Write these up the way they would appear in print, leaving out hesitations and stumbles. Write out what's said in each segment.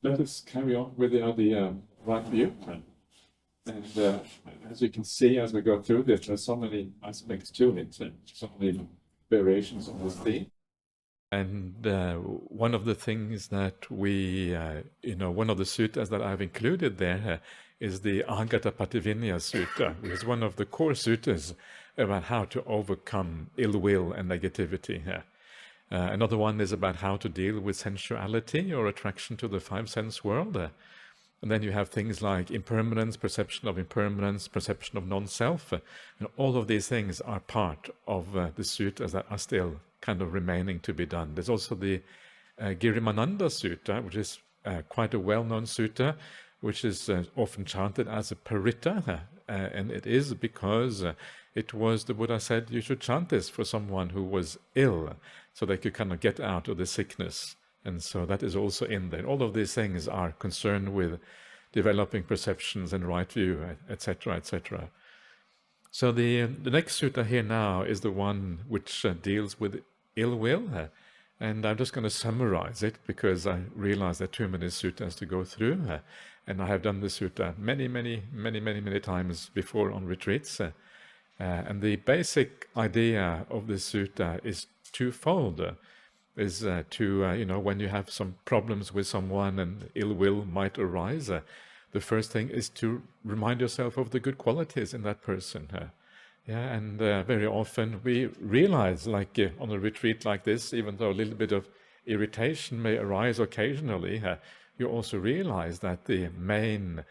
let us carry on with the idea right view. And as you can see, as we go through this, there's so many aspects to it, and so many variations on this theme. And one of the things that we, one of the suttas that I've included there is the Agata Pativinya Sutta, which is one of the core suttas about how to overcome ill will and negativity. Another one is about how to deal with sensuality or attraction to the five sense world. And then you have things like impermanence, perception of impermanence, perception of non-self. And all of these things are part of the suttas that are still kind of remaining to be done. There's also the Girimananda Sutta, which is quite a well-known sutta, which is often chanted as a paritta. And it is because it was the Buddha said you should chant this for someone who was ill, so they could kind of get out of the sickness. And so that is also in there. All of these things are concerned with developing perceptions and right view, etc., etc. So the next sutta here now is the one which deals with ill will. And I'm just going to summarize it because I realize there are too many suttas to go through. And I have done this sutta many times before on retreats. And the basic idea of this sutta is twofold. Is to, when you have some problems with someone and ill will might arise, the first thing is to remind yourself of the good qualities in that person. And very often we realize, like on a retreat like this, even though a little bit of irritation may arise occasionally, you also realize that the main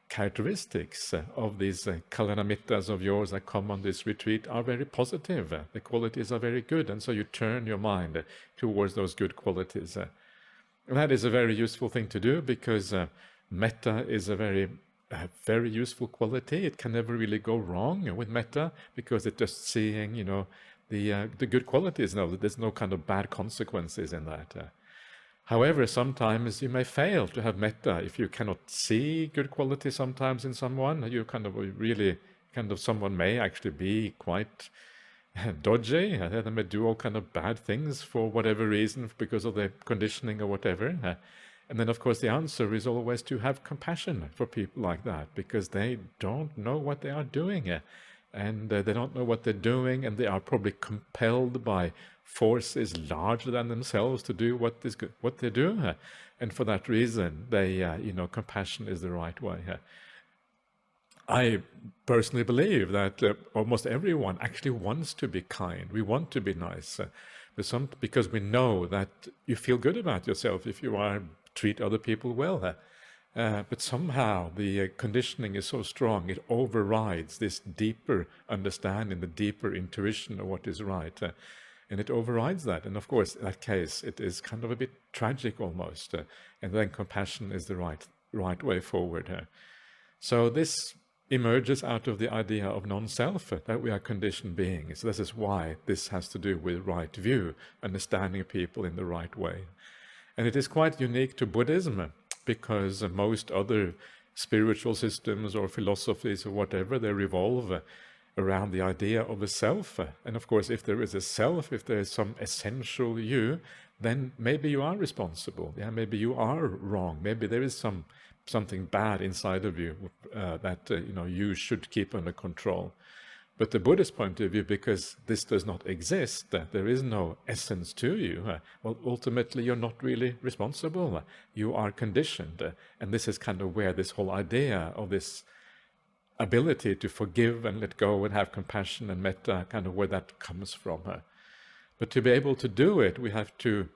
characteristics of these kalanamittas of yours that come on this retreat are very positive. The qualities are very good, and so you turn your mind towards those good qualities. And that is a very useful thing to do because metta is a very useful quality. It can never really go wrong with metta because it's just seeing, the good qualities. No, there's no kind of bad consequences in that. However, sometimes you may fail to have metta if you cannot see good quality sometimes in someone. You someone may actually be quite dodgy. They may do all kind of bad things for whatever reason, because of their conditioning or whatever. And then, of course, the answer is always to have compassion for people like that, because they don't know what they are doing. And they don't know what they're doing, and they are probably compelled by forces larger than themselves to do what they do. And for that reason, they, compassion is the right way. I personally believe that almost everyone actually wants to be kind. We want to be nice, because we know that you feel good about yourself if you treat other people well. But somehow the conditioning is so strong, it overrides this deeper understanding, the deeper intuition of what is right. And it overrides that. And of course, in that case, it is kind of a bit tragic almost. And then compassion is the right way forward. So this emerges out of the idea of non-self, that we are conditioned beings. This is why this has to do with right view, understanding people in the right way. And it is quite unique to Buddhism, because most other spiritual systems or philosophies or whatever, they revolve around the idea of a self. And of course, if there is a self, if there is some essential you, then maybe you are responsible. Yeah, maybe you are wrong. Maybe there is something bad inside of you that you should keep under control. But the Buddhist point of view, because this does not exist, there is no essence to you, well, ultimately you're not really responsible. You are conditioned. And this is kind of where this whole idea of this ability to forgive and let go and have compassion and metta, kind of where that comes from. But to be able to do it, we have to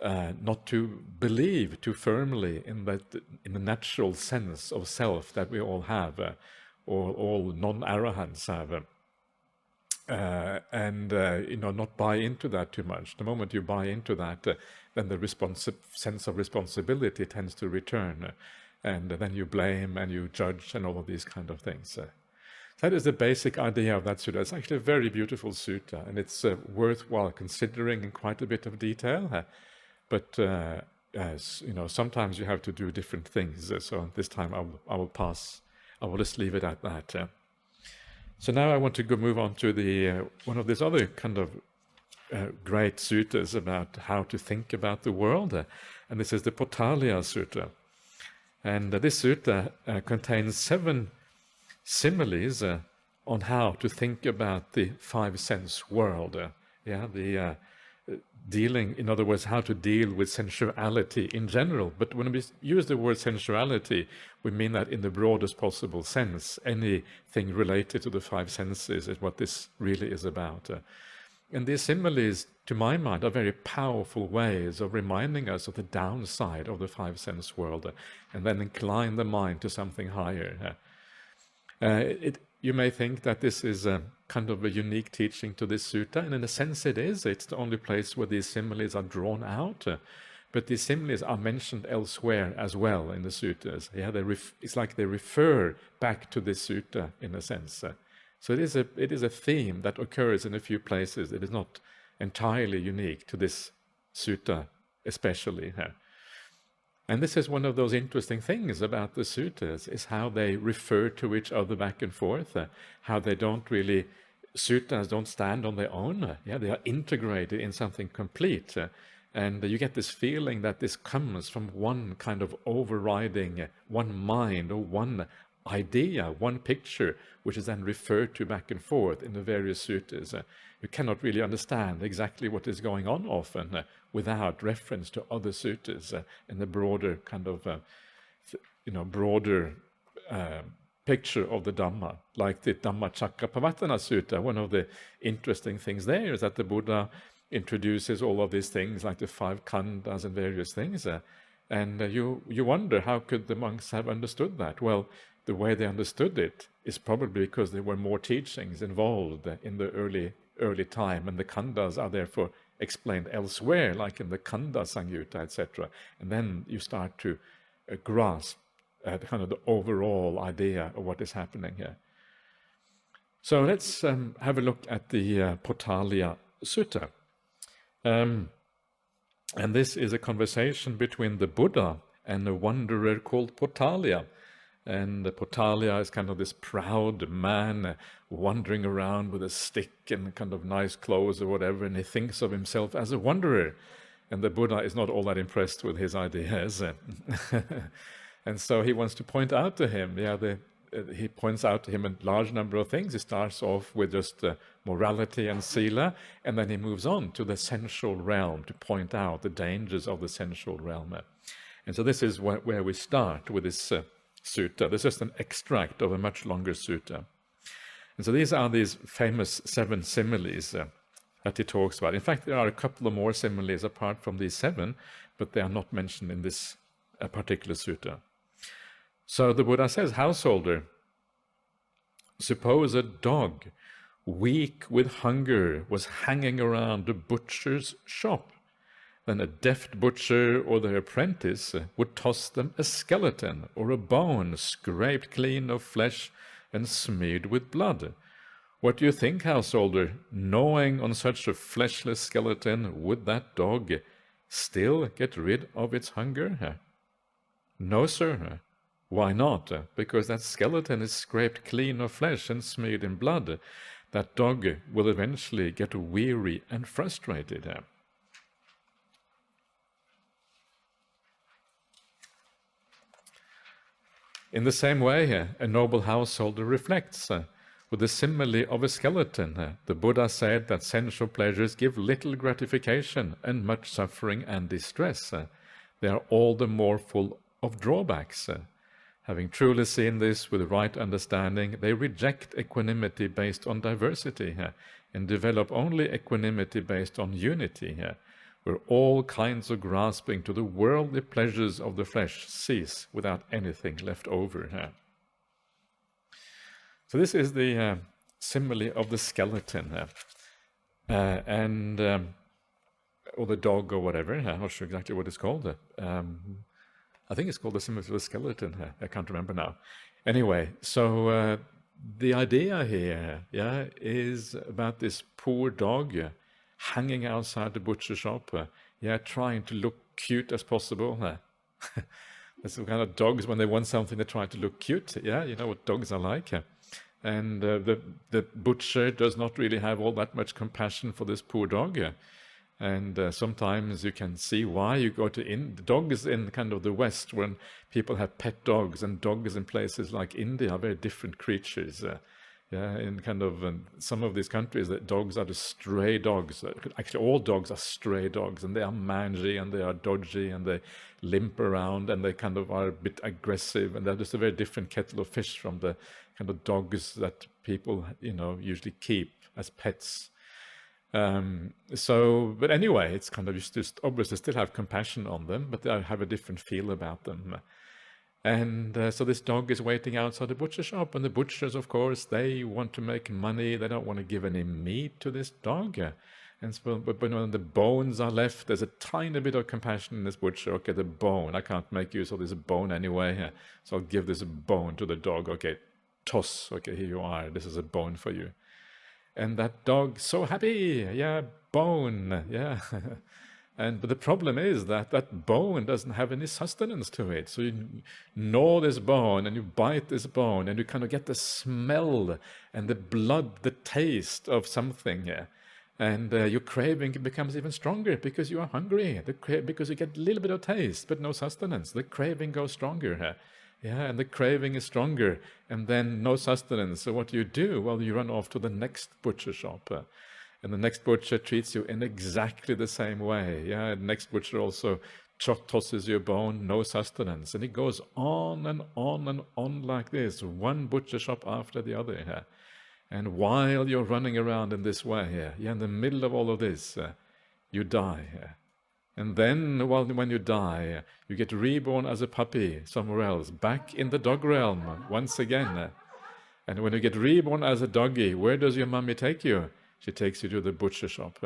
not to believe too firmly in the natural sense of self that we all have, or all non-arahants have, and not buy into that too much. The moment you buy into that, then the sense of responsibility tends to return, and then you blame and you judge and all of these kind of things. That is the basic idea of that sutta. It's actually a very beautiful sutta, and it's worthwhile considering in quite a bit of detail. But sometimes you have to do different things. So this time I will pass. I will just leave it at that. So now I want to move on to the one of these other kind of great suttas about how to think about the world. And this is the Potaliya Sutta. And this sutta contains 7 similes on how to think about the 5 sense world. Dealing, in other words, how to deal with sensuality in general. But when we use the word sensuality, we mean that in the broadest possible sense. Anything related to the 5 senses is what this really is about. And these similes, to my mind, are very powerful ways of reminding us of the downside of the 5 sense world, and then incline the mind to something higher. You may think that this is a kind of a unique teaching to this sutta, and in a sense it is. It's the only place where these similes are drawn out. But these similes are mentioned elsewhere as well in the suttas. It's like they refer back to this sutta in a sense. So it is a theme that occurs in a few places. It is not entirely unique to this sutta, especially. And this is one of those interesting things about the suttas, is how they refer to each other back and forth, how they don't really, suttas don't stand on their own. They are integrated in something complete. And you get this feeling that this comes from one kind of overriding, one mind or one idea, one picture, which is then referred to back and forth in the various suttas. You cannot really understand exactly what is going on often without reference to other suttas in the broader kind of, broader picture of the Dhamma, like the Dhammacakkappavattana Sutta. One of the interesting things there is that the Buddha introduces all of these things, like the 5 khandhas and various things, and you wonder, how could the monks have understood that? Well, the way they understood it is probably because there were more teachings involved in the early time, and the khandhas are therefore explained elsewhere, like in the Khandha Samyutta, etc. And then you start to grasp kind of the overall idea of what is happening here. So let's have a look at the Potaliya Sutta. And this is a conversation between the Buddha and a wanderer called Potaliya. And Potaliya is kind of this proud man wandering around with a stick and kind of nice clothes or whatever, and he thinks of himself as a wanderer. And the Buddha is not all that impressed with his ideas. And so he wants to point out to him, he points out to him a large number of things. He starts off with just morality and sila, and then he moves on to the sensual realm to point out the dangers of the sensual realm. And so this is where we start with this sutta. This is just an extract of a much longer sutta. And so these are these famous 7 similes that he talks about. In fact, there are a couple of more similes apart from these 7, but they are not mentioned in this particular sutta. So the Buddha says, householder, suppose a dog, weak with hunger, was hanging around a butcher's shop. Then a deft butcher or their apprentice would toss them a skeleton or a bone scraped clean of flesh and smeared with blood. What do you think, householder? Gnawing on such a fleshless skeleton, would that dog still get rid of its hunger? No, sir. Why not? Because that skeleton is scraped clean of flesh and smeared in blood. That dog will eventually get weary and frustrated. In the same way, a noble householder reflects. With the simile of a skeleton, the Buddha said that sensual pleasures give little gratification and much suffering and distress. They are all the more full of drawbacks. Having truly seen this with the right understanding, they reject equanimity based on diversity and develop only equanimity based on unity, where all kinds of grasping to the worldly pleasures of the flesh cease without anything left over. So this is the simile of the skeleton, or the dog or whatever. I'm not sure exactly what it's called. I think it's called the simile of the skeleton. I can't remember now. Anyway, so the idea here, is about this poor dog hanging outside the butcher shop, trying to look cute as possible. That's the kind of dogs, when they want something, they try to look cute. You know what dogs are like. And the butcher does not really have all that much compassion for this poor dog. And sometimes you can see why you go to the dogs in kind of the West, when people have pet dogs, and dogs in places like India are very different creatures. Yeah, in kind of some of these countries, that dogs are the stray dogs. Actually, all dogs are stray dogs, and they are mangy, and they are dodgy, and they limp around, and they kind of are a bit aggressive, and they're just a very different kettle of fish from the kind of dogs that people, usually keep as pets. But anyway, it's kind of, you just obviously still have compassion on them, but they have a different feel about them. And so this dog is waiting outside the butcher shop, and the butchers, of course, they want to make money. They don't want to give any meat to this dog. And so, but when the bones are left, there's a tiny bit of compassion in this butcher. Okay, the bone, I can't make use of this bone anyway, so I'll give this bone to the dog. Okay, toss. Okay, here you are. This is a bone for you. And that dog, so happy, yeah, bone, yeah. But the problem is that that bone doesn't have any sustenance to it. So you gnaw this bone and you bite this bone, and you kind of get the smell and the blood, the taste of something. Yeah. And your craving becomes even stronger because you are hungry, because you get a little bit of taste but no sustenance. The craving goes stronger. Yeah, and the craving is stronger, and then no sustenance. So what do? Well, you run off to the next butcher shop. And the next butcher treats you in exactly the same way. Yeah, the next butcher also tosses you a bone, no sustenance. And it goes on and on and on like this, one butcher shop after the other. Yeah. And while you're running around in this way, yeah, in the middle of all of this, you die. Yeah. And then, when you die, you get reborn as a puppy somewhere else, back in the dog realm once again. And when you get reborn as a doggy, where does your mummy take you? She takes you to the butcher shop.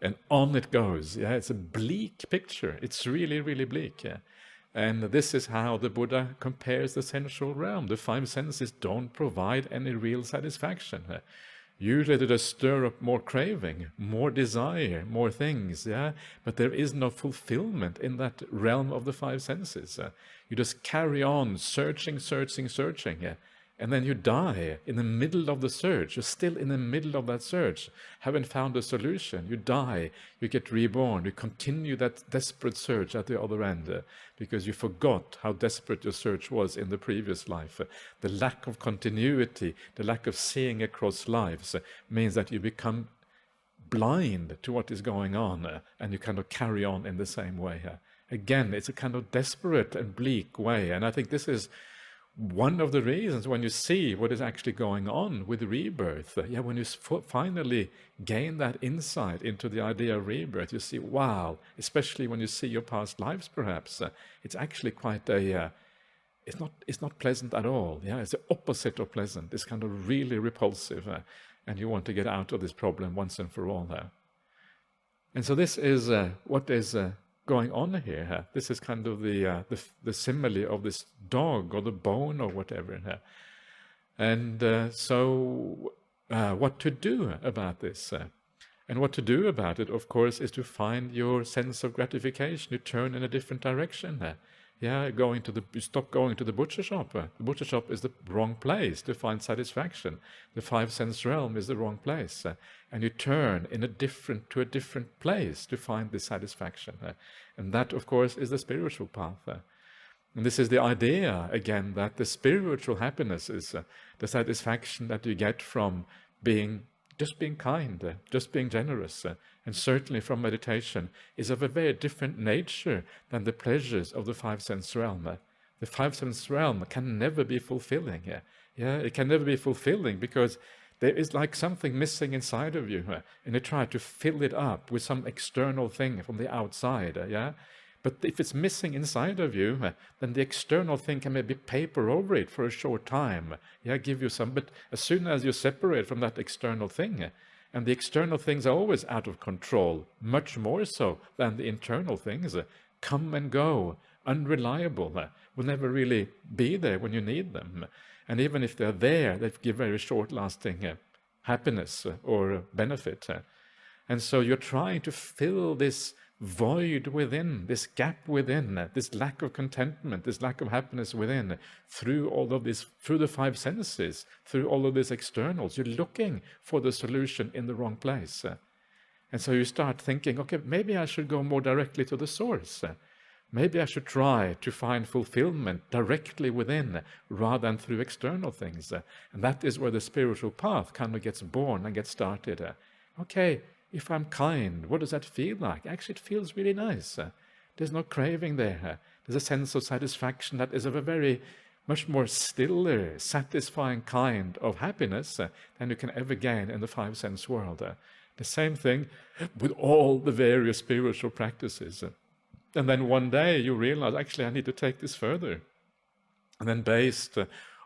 And on it goes. Yeah, it's a bleak picture. It's really, really bleak. Yeah. And this is how the Buddha compares the sensual realm. The five senses don't provide any real satisfaction. Usually they just stir up more craving, more desire, more things, yeah? But there is no fulfillment in that realm of the five senses. You just carry on searching, yeah? And then you die in the middle of the search. You're still in the middle of that search. Haven't found a solution. You die. You get reborn. You continue that desperate search at the other end because you forgot how desperate your search was in the previous life. The lack of continuity, the lack of seeing across lives means that you become blind to what is going on and you kind of carry on in the same way. Again, it's a kind of desperate and bleak way. And I think this is one of the reasons when you see what is actually going on with rebirth, when you finally gain that insight into the idea of rebirth, you see, wow, especially when you see your past lives, perhaps, it's actually quite it's not pleasant at all. Yeah, it's the opposite of pleasant. It's kind of really repulsive, and you want to get out of this problem once and for all. And so this is what is going on here. This is kind of the simile of this dog or the bone or whatever. And so what to do about this? And what to do about it, of course, is to find your sense of gratification. You turn in a different direction. You stop going to the butcher shop. The butcher shop is the wrong place to find satisfaction. The five sense realm is the wrong place. And you turn to a different place to find the satisfaction. And that, of course, is the spiritual path. And this is the idea, again, that the spiritual happiness is the satisfaction that you get from just being kind, just being generous, and certainly from meditation, is of a very different nature than the pleasures of the five sense realm. The five sense realm can never be fulfilling. It can never be fulfilling because there is like something missing inside of you, and you try to fill it up with some external thing from the outside. But if it's missing inside of you, then the external thing can maybe paper over it for a short time. Give you some. But as soon as you separate from that external thing, and the external things are always out of control, much more so than the internal things, come and go, unreliable, will never really be there when you need them. And even if they're there, they give very short-lasting happiness or benefit. And so you're trying to fill this void within, this gap within, this lack of contentment, this lack of happiness within, through all of this, through the five senses, through all of these externals. You're looking for the solution in the wrong place. And so you start thinking, okay, maybe I should go more directly to the source. Maybe I should try to find fulfillment directly within rather than through external things. And that is where the spiritual path kind of gets born and gets started. Okay, if I'm kind, what does that feel like? Actually, it feels really nice. There's no craving there. There's a sense of satisfaction that is of a very much more stiller, satisfying kind of happiness than you can ever gain in the five sense world. The same thing with all the various spiritual practices. And then one day you realize, actually, I need to take this further. And then based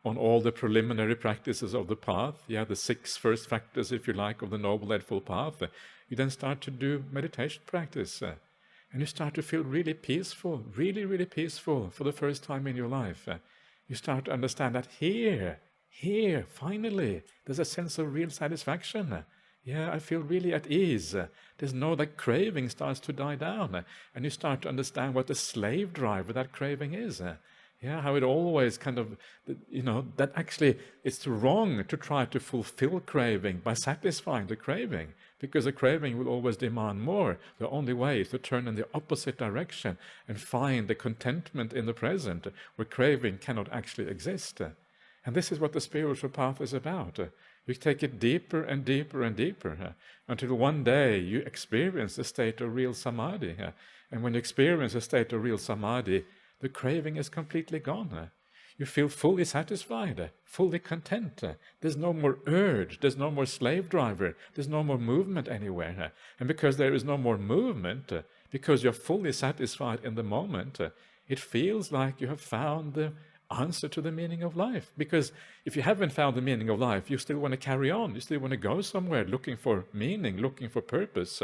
on all the preliminary practices of the path, the 6 first factors, if you like, of the Noble Eightfold Path, you then start to do meditation practice. And you start to feel really peaceful, really, really peaceful for the first time in your life. You start to understand that here, finally, there's a sense of real satisfaction. I feel really at ease. There's no, that craving starts to die down. And you start to understand what the slave drive of that craving is. How it always kind of, that actually it's wrong to try to fulfill craving by satisfying the craving, because the craving will always demand more. The only way is to turn in the opposite direction and find the contentment in the present, where craving cannot actually exist. And this is what the spiritual path is about. You take it deeper and deeper and deeper until one day you experience a state of real samadhi. And when you experience a state of real samadhi, the craving is completely gone. You feel fully satisfied, fully content. There's no more urge, there's no more slave driver, there's no more movement anywhere. And because there is no more movement, because you're fully satisfied in the moment, it feels like you have found the answer to the meaning of life. Because if you haven't found the meaning of life, you still want to carry on, you still want to go somewhere looking for meaning, looking for purpose.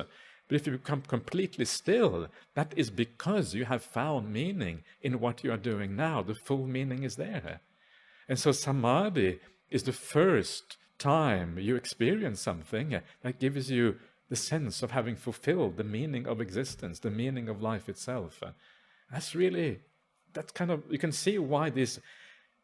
But if you become completely still, that is because you have found meaning in what you are doing now. The full meaning is there. And so samadhi is the first time you experience something that gives you the sense of having fulfilled the meaning of existence, the meaning of life itself. That's kind of, you can see why these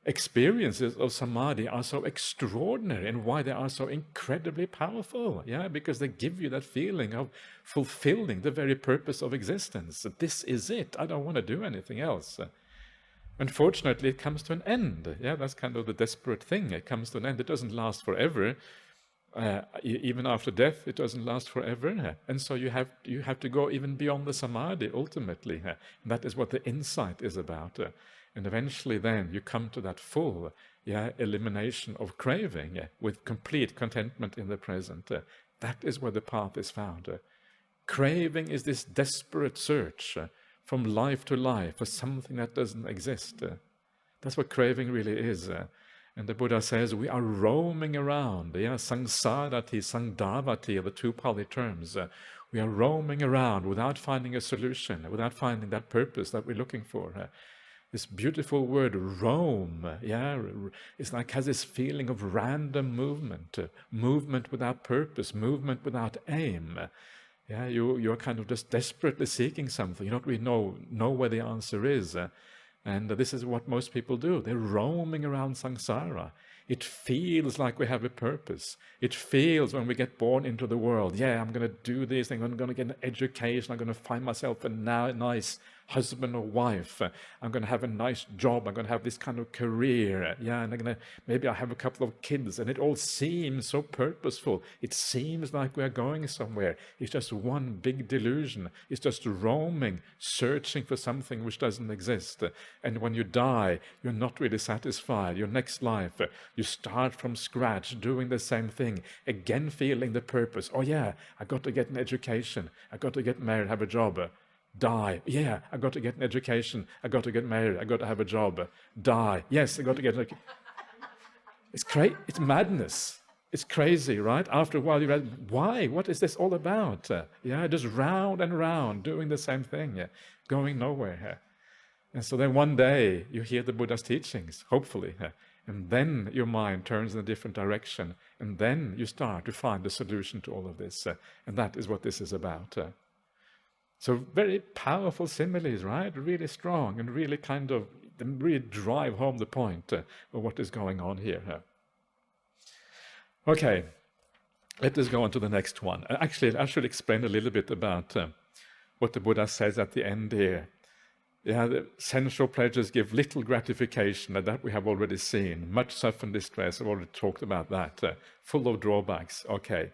experiences of samadhi are so extraordinary and why they are so incredibly powerful. Because they give you that feeling of fulfilling the very purpose of existence. This is it. I don't want to do anything else. Unfortunately, it comes to an end. That's kind of the desperate thing. It comes to an end. It doesn't last forever. Even after death, it doesn't last forever. And so you have to go even beyond the samadhi ultimately. And that is what the insight is about. And eventually then you come to that full elimination of craving with complete contentment in the present. That is where the path is found. Craving is this desperate search from life to life for something that doesn't exist. That's what craving really is. And the Buddha says we are roaming around. Sangsarati, sangdavati are the 2 Pali terms. We are roaming around without finding a solution, without finding that purpose that we're looking for. This beautiful word roam, it's like has this feeling of random movement, movement without purpose, movement without aim. You're kind of just desperately seeking something. You don't really know where the answer is. And this is what most people do. They're roaming around samsara. It feels like we have a purpose. It feels when we get born into the world, I'm going to do this thing, I'm going to get an education, I'm going to find myself a nice husband or wife, I'm going to have a nice job, I'm going to have this kind of career, and maybe I have a couple of kids, and it all seems so purposeful. It seems like we are going somewhere. It's just one big delusion. It's just roaming, searching for something which doesn't exist. And when you die, you're not really satisfied. Your next life, you start from scratch, doing the same thing, again feeling the purpose. I got to get an education, I got to get married, have a job. Die. I got to get an education, I got to get married, I got to have a job. Die. Yes, I got to get it's madness. It's crazy, right? After a while you realize, why? What is this all about? Just round and round, doing the same thing, going nowhere. And so then one day you hear the Buddha's teachings, hopefully, and then your mind turns in a different direction, and then you start to find the solution to all of this. And that is what this is about. So very powerful similes, right? Really strong and really kind of really drive home the point of what is going on here. Okay, Let us go on to the next one. Actually, I should explain a little bit about what the Buddha says at the end here. Yeah, the sensual pleasures give little gratification, and that we have already seen. Much suffering, distress, I've already talked about that. Full of drawbacks, okay.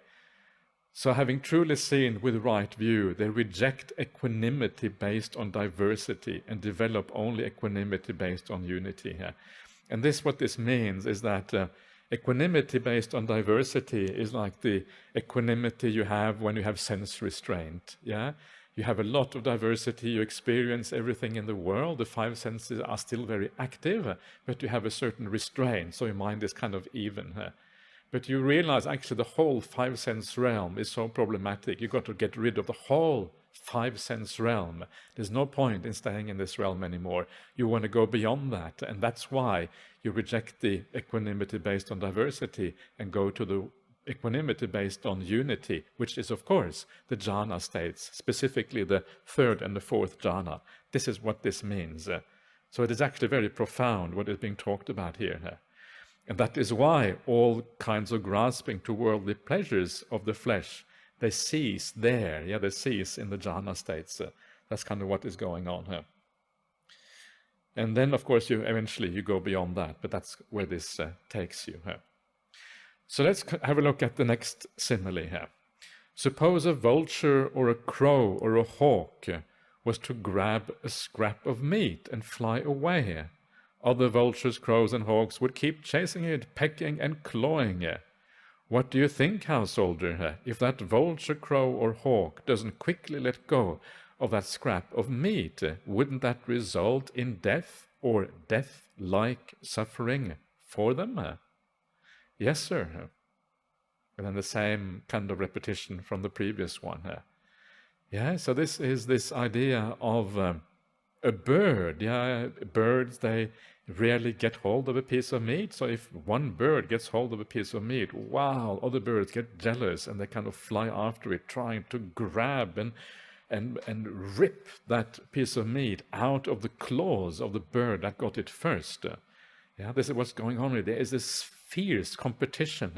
So having truly seen with right view, they reject equanimity based on diversity and develop only equanimity based on unity. And what this means is that equanimity based on diversity is like the equanimity you have when you have sense restraint. Yeah, you have a lot of diversity, you experience everything in the world, the five senses are still very active, but you have a certain restraint, so your mind is kind of even. But you realize actually the whole five sense realm is so problematic. You've got to get rid of the whole five sense realm. There's no point in staying in this realm anymore. You want to go beyond that. And that's why you reject the equanimity based on diversity and go to the equanimity based on unity, which is, of course, the jhana states, specifically the third and the fourth jhana. This is what this means. So it is actually very profound what is being talked about here. And that is why all kinds of grasping to worldly pleasures of the flesh, they cease there. Yeah, they cease in the jhana states. That's kind of what is going on here. And then, of course, you eventually go beyond that, but that's where this takes you. So let's have a look at the next simile here. Suppose a vulture or a crow or a hawk was to grab a scrap of meat and fly away. Other vultures, crows, and hawks would keep chasing it, pecking and clawing it. What do you think, householder, if that vulture, crow, or hawk doesn't quickly let go of that scrap of meat? Wouldn't that result in death or death-like suffering for them? Yes, sir. And then the same kind of repetition from the previous one. Yeah, so this is this idea of a bird. Yeah, birds, they rarely get hold of a piece of meat. So if one bird gets hold of a piece of meat, wow, other birds get jealous and they kind of fly after it, trying to grab and rip that piece of meat out of the claws of the bird that got it first. Yeah, this is what's going on here. There is this fierce competition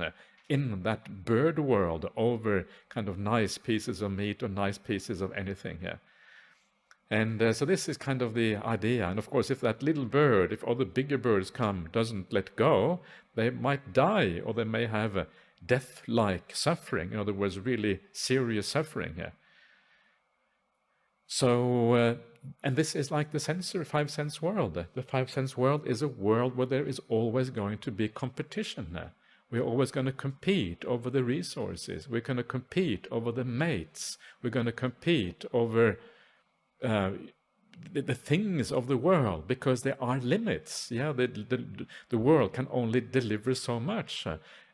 in that bird world over kind of nice pieces of meat or nice pieces of anything here. And so this is kind of the idea. And of course, if that little bird, if other bigger birds come, doesn't let go, they might die, or they may have a death-like suffering, in other words, really serious suffering here. So, and this is like the five sense world. The five sense world is a world where there is always going to be competition. We're always going to compete over the resources. We're going to compete over the mates. We're going to compete over the things of the world, because there are limits. Yeah, the world can only deliver so much,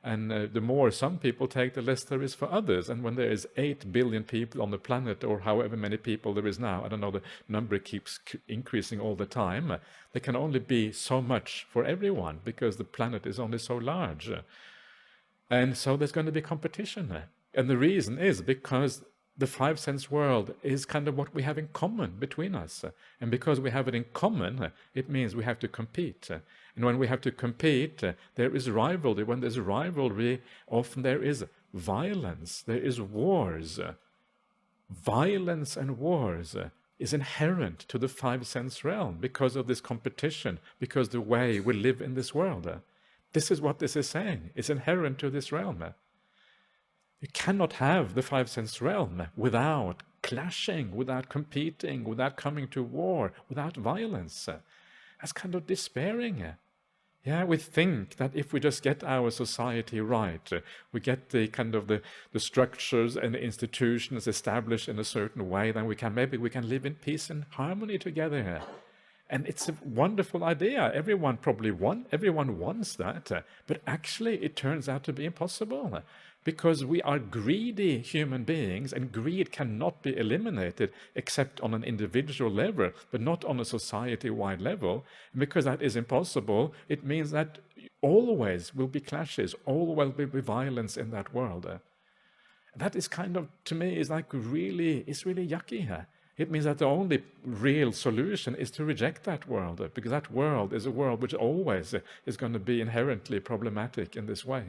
and the more some people take, the less there is for others. And when there is 8 billion people on the planet, or however many people there is now, I don't know, the number keeps increasing all the time, there can only be so much for everyone, because the planet is only so large. And so there's going to be competition. And the reason is because the five sense world is kind of what we have in common between us. And because we have it in common, it means we have to compete. And when we have to compete, there is rivalry. When there's rivalry, often there is violence, there is wars. Violence and wars is inherent to the five sense realm because of this competition, because the way we live in this world. This is what this is saying. It's inherent to this realm. You cannot have the five sense realm without clashing, without competing, without coming to war, without violence. That's kind of despairing. Yeah, we think that if we just get our society right, we get the kind of the structures and the institutions established in a certain way, then maybe we can live in peace and harmony together. And it's a wonderful idea. Everyone wants that, but actually it turns out to be impossible, because we are greedy human beings, and greed cannot be eliminated except on an individual level, but not on a society-wide level. And because that is impossible, it means that always will be clashes, always will be violence in that world. That is kind of, to me, is really yucky here. It means that the only real solution is to reject that world, because that world is a world which always is going to be inherently problematic in this way.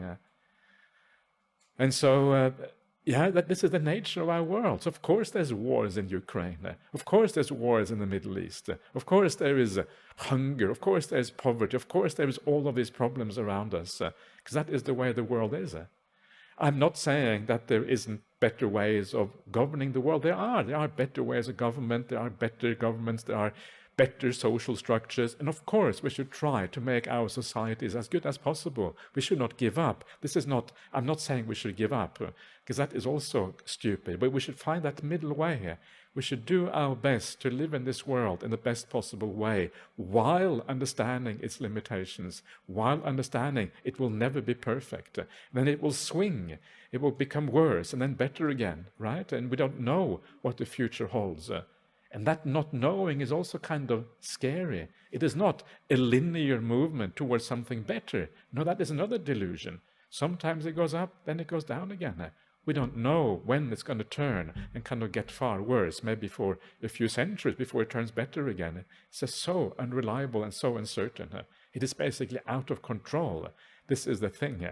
And so, this is the nature of our world. So of course there's wars in Ukraine. Of course there's wars in the Middle East. Of course there is hunger. Of course there's poverty. Of course there is all of these problems around us, because that is the way the world is. I'm not saying that there isn't better ways of governing the world. There are better ways of government. There are better governments. There are better social structures. And of course, we should try to make our societies as good as possible. We should not give up. I'm not saying we should give up, because that is also stupid, but we should find that middle way. We should do our best to live in this world in the best possible way, while understanding its limitations, while understanding it will never be perfect. Then it will swing, it will become worse, and then better again, right? And we don't know what the future holds. And that not knowing is also kind of scary. It is not a linear movement towards something better. No, that is another delusion. Sometimes it goes up, then it goes down again. We don't know when it's going to turn and kind of get far worse, maybe for a few centuries before it turns better again. It's just so unreliable and so uncertain. It is basically out of control. This is the thing.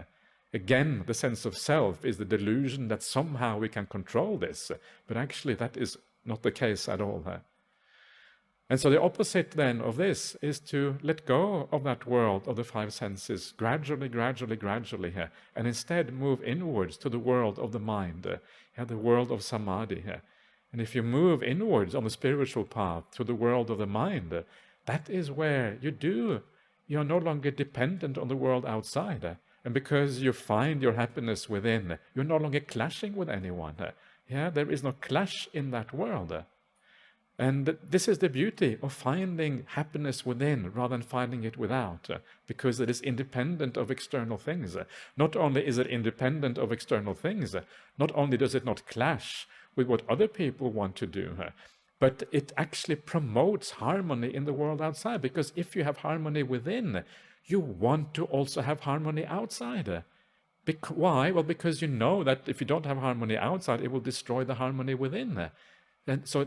Again, the sense of self is the delusion that somehow we can control this, but actually that is not the case at all. And so the opposite then of this is to let go of that world of the five senses gradually, and instead move inwards to the world of the mind, the world of samadhi. And if you move inwards on the spiritual path to the world of the mind, that is where you're no longer dependent on the world outside. And because you find your happiness within, you're no longer clashing with anyone. There is no clash in that world. And this is the beauty of finding happiness within rather than finding it without, because it is independent of external things. Not only is it independent of external things, not only does it not clash with what other people want to do, but it actually promotes harmony in the world outside, because if you have harmony within, you want to also have harmony outside. Why? Well, because you know that if you don't have harmony outside, it will destroy the harmony within. And so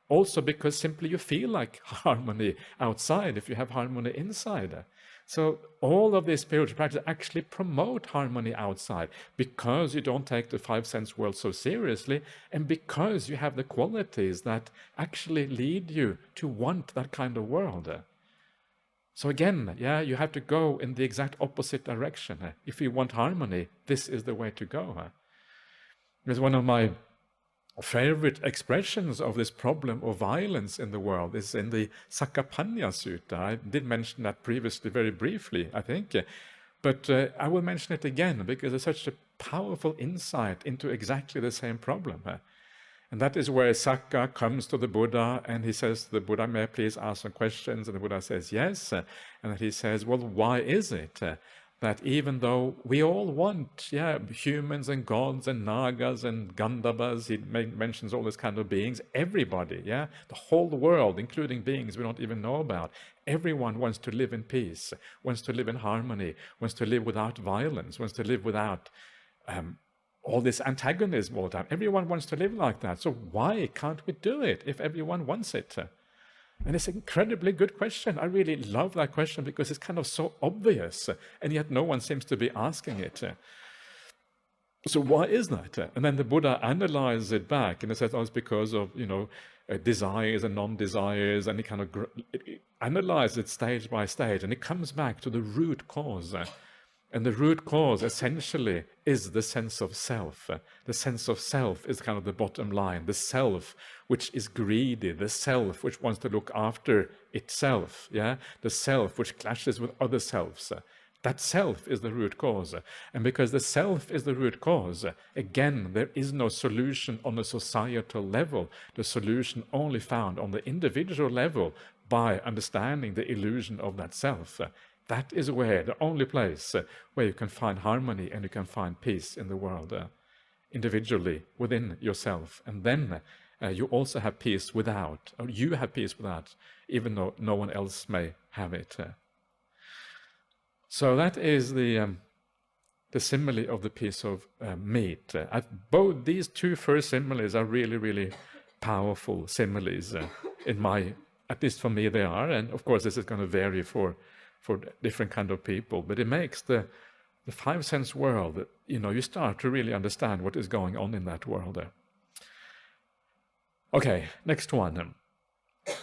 also because simply you feel like harmony outside if you have harmony inside. So all of these spiritual practices actually promote harmony outside, because you don't take the five sense world so seriously, and because you have the qualities that actually lead you to want that kind of world. So again, you have to go in the exact opposite direction. If you want harmony, this is the way to go. Because one of my favorite expressions of this problem of violence in the world is in the Potaliya Sutta. I did mention that previously very briefly, I think, but I will mention it again because it's such a powerful insight into exactly the same problem. And that is where Sakka comes to the Buddha and he says to the Buddha, may I please ask some questions? And the Buddha says, yes. And he says, well, why is it that even though we all want humans and gods and nagas and gandhabas, he mentions all these kind of beings, everybody, the whole world, including beings we don't even know about, everyone wants to live in peace, wants to live in harmony, wants to live without violence, wants to live without all this antagonism all the time. Everyone wants to live like that. So why can't we do it if everyone wants it? And it's an incredibly good question. I really love that question because it's kind of so obvious, and yet no one seems to be asking it. So why is that? And then the Buddha analyzes it back, and it says, it's because of, desires and non-desires, and he kind of analyzes it stage by stage, and it comes back to the root cause. And the root cause essentially is the sense of self. The sense of self is kind of the bottom line. The self which is greedy, the self which wants to look after itself, the self which clashes with other selves. That self is the root cause. And because the self is the root cause, again, there is no solution on a societal level. The solution only found on the individual level by understanding the illusion of that self. That is where, the only place where you can find harmony and you can find peace in the world, individually, within yourself. And then you also have peace without, or you have peace without, even though no one else may have it. So that is the simile of the piece of meat. Both these two first similes are really, really powerful similes at least for me they are, and of course this is going to vary for different kind of people, but it makes the The five sense world, you start to really understand what is going on in that world. Okay, next one.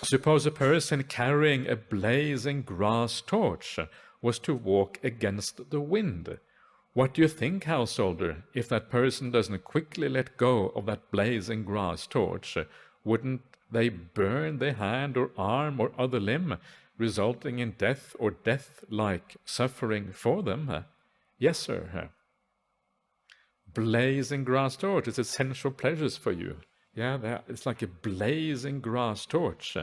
Suppose a person carrying a blazing grass torch was to walk against the wind. What do you think, householder, if that person doesn't quickly let go of that blazing grass torch? Wouldn't they burn their hand or arm or other limb, resulting in death or death-like suffering for them? Yes, sir. Blazing grass torch is essential pleasures for you. Yeah, it's like a blazing grass torch.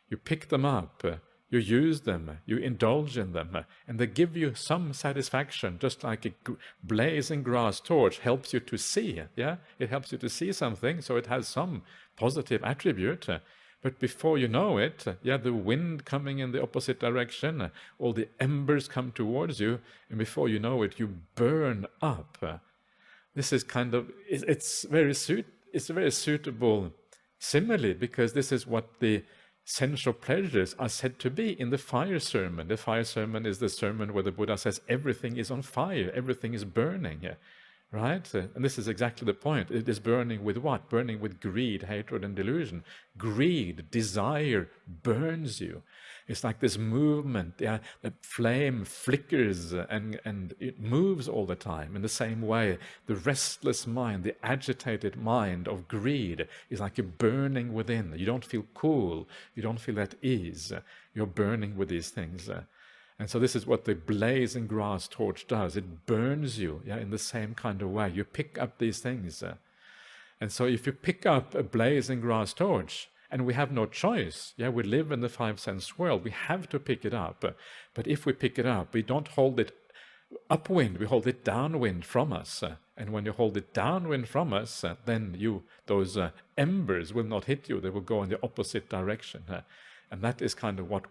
You pick them up, you use them, you indulge in them, and they give you some satisfaction, just like a blazing grass torch helps you to see. Yeah, it helps you to see something, so it has some positive attribute. But before you know it, the wind coming in the opposite direction, all the embers come towards you, and before you know it, you burn up. This is kind of, it's a very suitable simile, because this is what the sensual pleasures are said to be in the fire sermon. The fire sermon is the sermon where the Buddha says everything is on fire, everything is burning, right? And this is exactly the point. It is burning with what? Burning with greed, hatred, and delusion. Greed, desire burns you. It's like this movement, the flame flickers and it moves all the time. In the same way, the restless mind, the agitated mind of greed is like a burning within. You don't feel cool. You don't feel at ease. You're burning with these things. And so this is what the blazing grass torch does. It burns you, in the same kind of way. You pick up these things. And so if you pick up a blazing grass torch, and we have no choice, we live in the five sense world, we have to pick it up. But if we pick it up, we don't hold it upwind, we hold it downwind from us. And when you hold it downwind from us, then those embers will not hit you, they will go in the opposite direction. And that is kind of what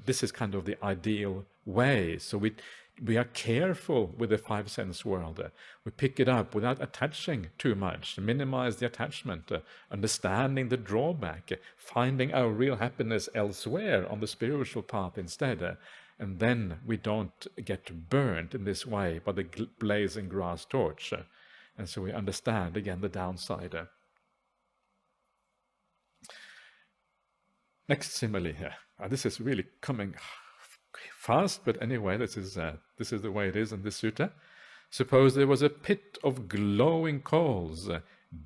this is kind of the ideal way. So we are careful with the five sense world. We pick it up without attaching too much, minimize the attachment, understanding the drawback, finding our real happiness elsewhere on the spiritual path instead. And then we don't get burned in this way by the blazing grass torch. And so we understand again the downside. Next simile here. This is really coming fast, but anyway, this is the way it is in this sutta. Suppose there was a pit of glowing coals,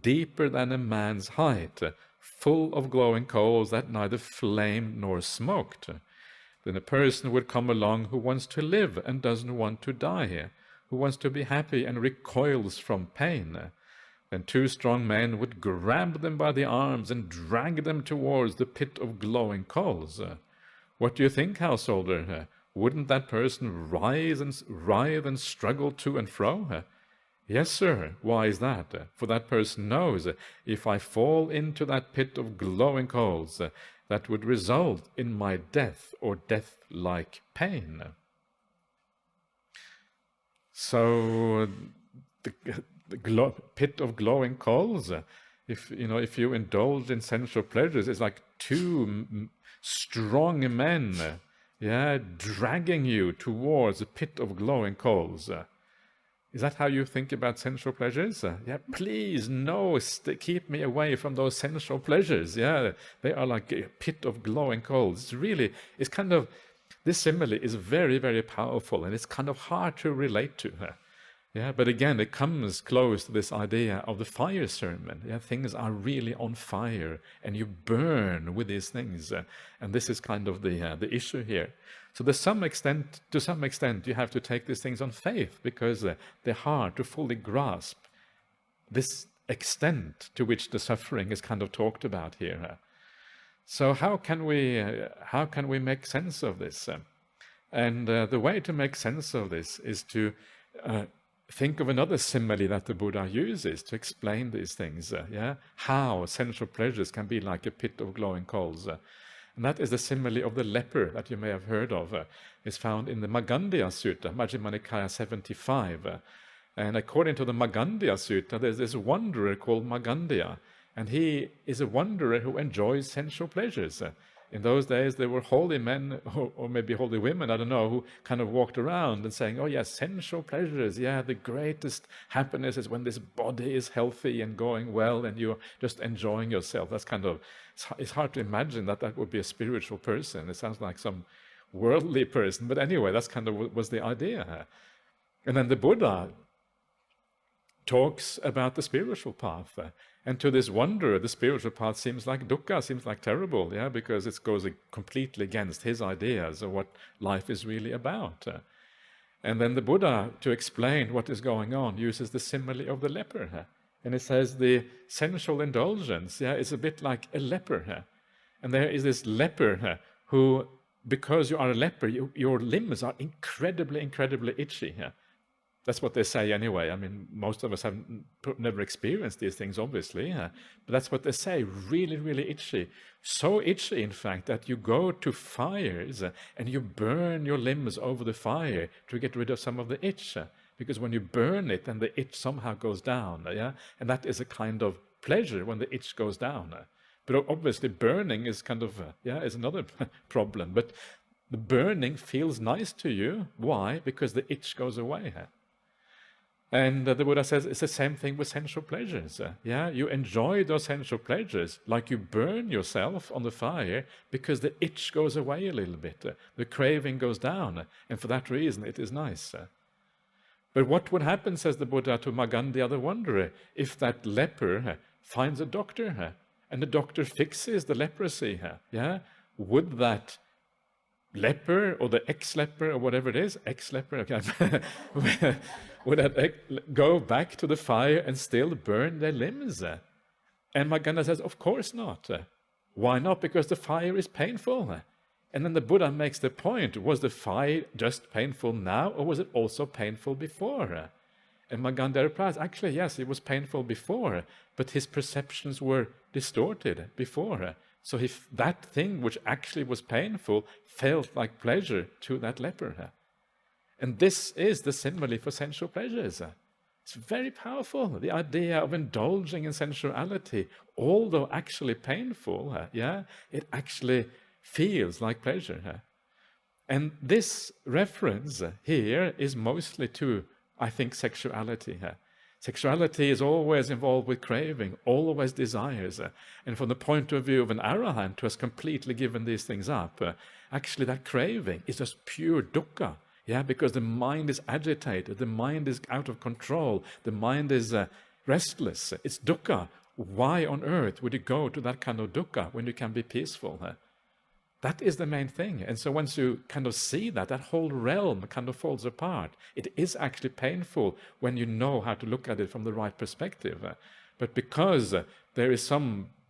deeper than a man's height, full of glowing coals that neither flamed nor smoked. Then a person would come along who wants to live and doesn't want to die, who wants to be happy and recoils from pain. Then two strong men would grab them by the arms and drag them towards the pit of glowing coals. What do you think, householder? Wouldn't that person writhe and struggle to and fro? Yes, sir. Why is that? For that person knows, if I fall into that pit of glowing coals, that would result in my death or death-like pain. So the pit of glowing coals, if you indulge in sensual pleasures, it's like two strong men, dragging you towards a pit of glowing coals. Is that how you think about sensual pleasures? Please, no, keep me away from those sensual pleasures. They are like a pit of glowing coals. It's kind of, this simile is very, very powerful, and it's kind of hard to relate to. But again, it comes close to this idea of the fire sermon. Things are really on fire, and you burn with these things, and this is kind of the issue here. So to some extent, you have to take these things on faith, because they're hard to fully grasp this extent to which the suffering is kind of talked about here. So how can we make sense of this? And the way to make sense of this is to think of another simile that the Buddha uses to explain these things, how sensual pleasures can be like a pit of glowing coals. And that is the simile of the leper that you may have heard of. It's found in the Magandiya Sutta, Majjhima Nikaya 75. And according to the Magandiya Sutta, there's this wanderer called Magandiya, and he is a wanderer who enjoys sensual pleasures. In those days, there were holy men, or maybe holy women, I don't know, who kind of walked around and saying, oh yes, sensual pleasures, yeah, the greatest happiness is when this body is healthy and going well and you're just enjoying yourself. That's kind of, it's hard to imagine that that would be a spiritual person. It sounds like some worldly person, but anyway, that's kind of what was the idea. And then the Buddha talks about the spiritual path. And to this wanderer, the spiritual path seems like dukkha, seems like terrible, yeah, because it goes completely against his ideas of what life is really about. And then the Buddha, to explain what is going on, uses the simile of the leper. And it says the sensual indulgence, yeah, is a bit like a leper. And there is this leper who, because you are a leper, your limbs are incredibly, incredibly itchy. That's what they say anyway. I mean, most of us have never experienced these things, obviously, but that's what they say, really, really itchy. So itchy, in fact, that you go to fires and you burn your limbs over the fire to get rid of some of the itch, because when you burn it, then the itch somehow goes down, yeah? And that is a kind of pleasure when the itch goes down. But obviously burning is kind of, is another problem. But the burning feels nice to you. Why? Because the itch goes away. And the Buddha says it's the same thing with sensual pleasures. You enjoy those sensual pleasures like you burn yourself on the fire because the itch goes away a little bit. The craving goes down, and for that reason it is nice. But what would happen, says the Buddha to Magandha the wanderer, if that leper finds a doctor and the doctor fixes the leprosy? Would that leper or the ex-leper or whatever it is, ex-leper, okay, would that go back to the fire and still burn their limbs? And Magandha says, of course not. Why not? Because the fire is painful. And then the Buddha makes the point, was the fire just painful now, or was it also painful before? And Magandha replies, actually, yes, it was painful before, but his perceptions were distorted before. So if that thing which actually was painful felt like pleasure to that leper. And this is the simile for sensual pleasures. It's very powerful, the idea of indulging in sensuality, although actually painful, it actually feels like pleasure. And this reference here is mostly to, I think, sexuality. Sexuality is always involved with craving, always desires. And from the point of view of an arahant who has completely given these things up, actually that craving is just pure dukkha. Because the mind is agitated, the mind is out of control, the mind is restless. It's dukkha. Why on earth would you go to that kind of dukkha when you can be peaceful? That is the main thing. And so once you kind of see that, that whole realm kind of falls apart. It is actually painful when you know how to look at it from the right perspective. But because there is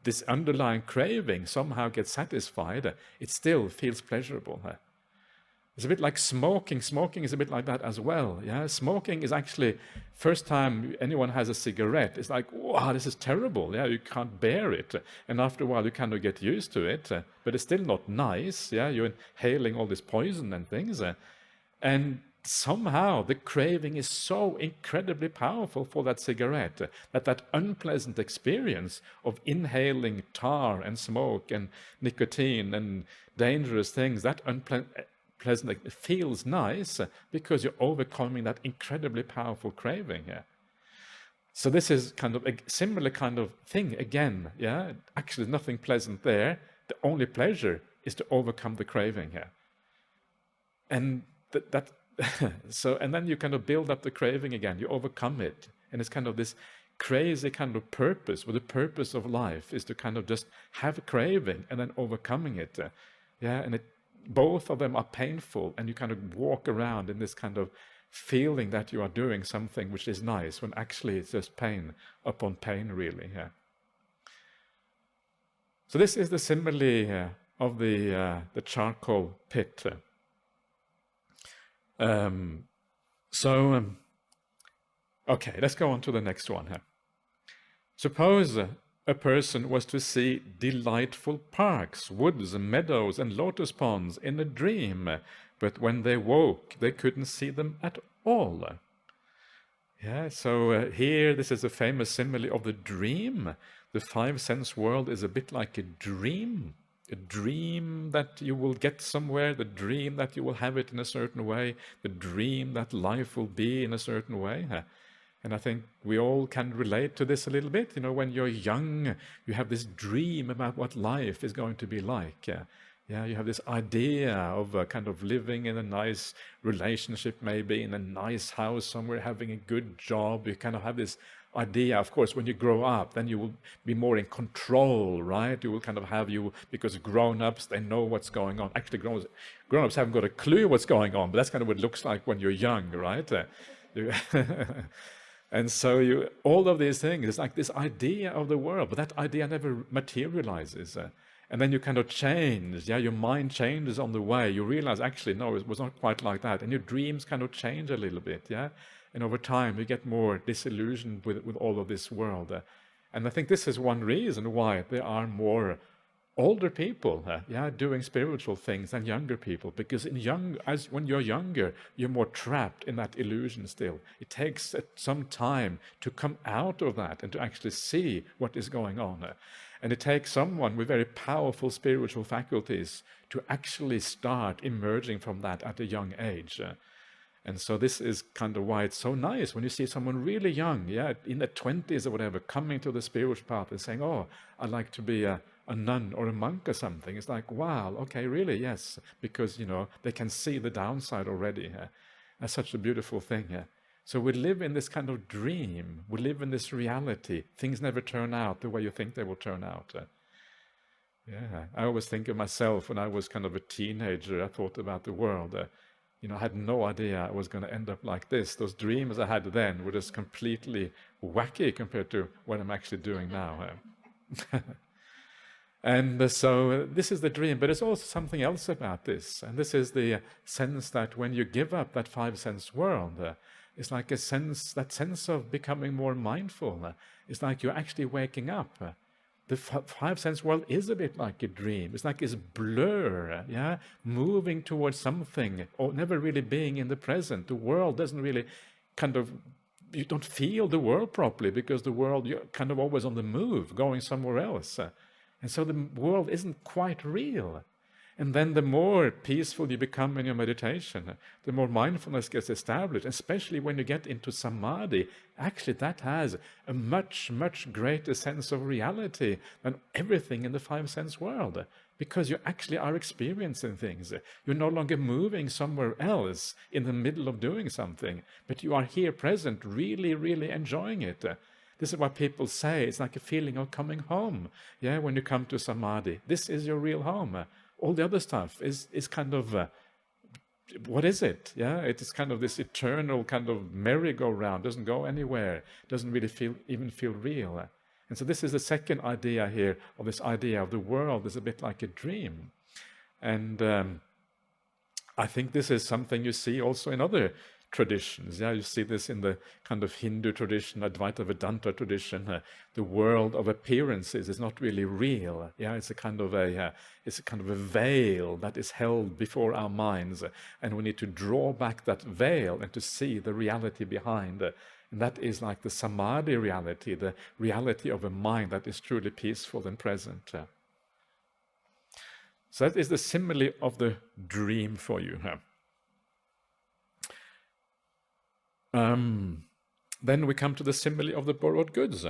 this underlying craving somehow gets satisfied, it still feels pleasurable. It's a bit like smoking. Smoking is a bit like that as well. Smoking is actually, first time anyone has a cigarette, it's like, wow, this is terrible. You can't bear it. And after a while, you kind of get used to it, but it's still not nice. You're inhaling all this poison and things. And somehow the craving is so incredibly powerful for that cigarette that unpleasant experience of inhaling tar and smoke and nicotine and dangerous things, that unpleasant, it feels nice because you're overcoming that incredibly powerful craving. So this is kind of a similar kind of thing again. Actually, nothing pleasant there. The only pleasure is to overcome the craving. And so, and then you kind of build up the craving again. You overcome it, and it's kind of this crazy kind of purpose. Well, the purpose of life is to kind of just have a craving and then overcoming it. And both of them are painful, and you kind of walk around in this kind of feeling that you are doing something which is nice, when actually it's just pain upon pain, really. So this is the simile of the charcoal pit. Okay, let's go on to the next one. Suppose a person was to see delightful parks, woods, meadows, and lotus ponds in a dream, but when they woke, they couldn't see them at all. So here, this is a famous simile of the dream. The five-sense world is a bit like a dream. a dream that you will get somewhere, the dream that you will have it in a certain way, the dream that life will be in a certain way. And I think we all can relate to this a little bit. When you're young, you have this dream about what life is going to be like. Yeah, you have this idea of kind of living in a nice relationship, maybe in a nice house somewhere, having a good job. You kind of have this idea. Of course, when you grow up, then you will be more in control, right? You will kind of because grown-ups, they know what's going on. Actually, grown-ups haven't got a clue what's going on, but that's kind of what it looks like when you're young, right? And so all of these things, it's like this idea of the world, but that idea never materializes. And then you kind of change, your mind changes on the way. You realize, actually, no, it was not quite like that. And your dreams kind of change a little bit, And over time, you get more disillusioned with all of this world. And I think this is one reason why there are more older people, doing spiritual things than younger people, because when you're younger, you're more trapped in that illusion still. It takes some time to come out of that and to actually see what is going on. And it takes someone with very powerful spiritual faculties to actually start emerging from that at a young age. And so this is kind of why it's so nice when you see someone really young, in their 20s or whatever, coming to the spiritual path and saying, oh, I'd like to be a nun or a monk or something. It's like, wow, okay, really, yes, because, they can see the downside already. That's such a beautiful thing. So we live in this kind of dream. We live in this reality. Things never turn out the way you think they will turn out. I always think of myself when I was kind of a teenager. I thought about the world. I had no idea I was going to end up like this. Those dreams I had then were just completely wacky compared to what I'm actually doing now. And so this is the dream, but there's also something else about this. And this is the sense that when you give up that five-sense world, it's like that sense of becoming more mindful. It's like you're actually waking up. The five-sense world is a bit like a dream. It's like it's blur, moving towards something, or never really being in the present. The world doesn't really you don't feel the world properly, because the world, you're kind of always on the move, going somewhere else. And so the world isn't quite real. And then the more peaceful you become in your meditation, the more mindfulness gets established, especially when you get into samadhi. Actually, that has a much, much greater sense of reality than everything in the five-sense world, because you actually are experiencing things. You're no longer moving somewhere else in the middle of doing something, but you are here present, really, really enjoying it. This is what people say. It's like a feeling of coming home. When you come to samadhi, this is your real home. All the other stuff is kind of, what is it? It is kind of this eternal kind of merry-go-round, doesn't go anywhere, doesn't really even feel real. And so this is the second idea here, of this idea of the world is a bit like a dream. And I think this is something you see also in other traditions. You see this in the kind of Hindu tradition, Advaita Vedanta tradition. The world of appearances is not really real. It's a kind of a veil that is held before our minds, and we need to draw back that veil and to see the reality behind. And that is like the samadhi reality, the reality of a mind that is truly peaceful and present. So that is the simile of the dream for you. Then we come to the simile of the borrowed goods.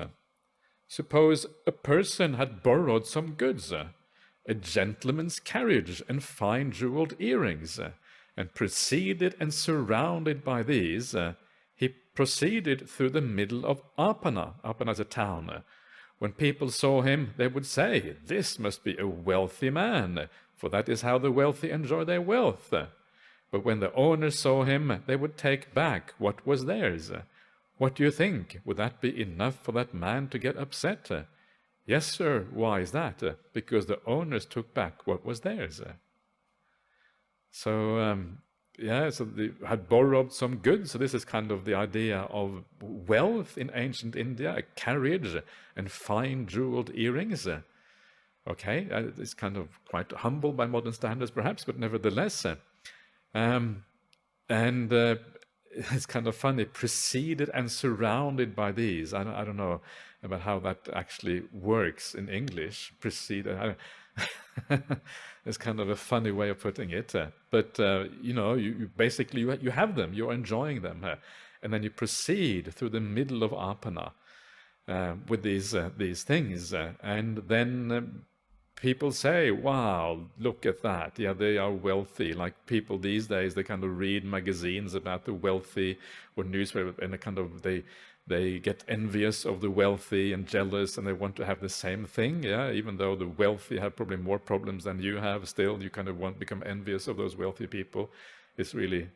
Suppose a person had borrowed some goods, a gentleman's carriage and fine jeweled earrings, and preceded and surrounded by these, he proceeded through the middle of Apana. Apana is a town. When people saw him, they would say, "This must be a wealthy man, for that is how the wealthy enjoy their wealth." But when the owners saw him, they would take back what was theirs. What do you think? Would that be enough for that man to get upset? Yes, sir. Why is that? Because the owners took back what was theirs. So they had borrowed some goods. So this is kind of the idea of wealth in ancient India, a carriage and fine jeweled earrings. Okay, it's kind of quite humble by modern standards perhaps, but nevertheless. It's kind of funny, preceded and surrounded by these. I don't know about how that actually works in English. Preceded. It's kind of a funny way of putting it, but you basically you have them, you're enjoying them, and then you proceed through the middle of apana with these things, and then people say, "Wow, look at that! Yeah, they are wealthy." Like people these days, they kind of read magazines about the wealthy or newspaper, and they get envious of the wealthy and jealous, and they want to have the same thing. Yeah, even though the wealthy have probably more problems than you have, still you kind of want become envious of those wealthy people. It's really.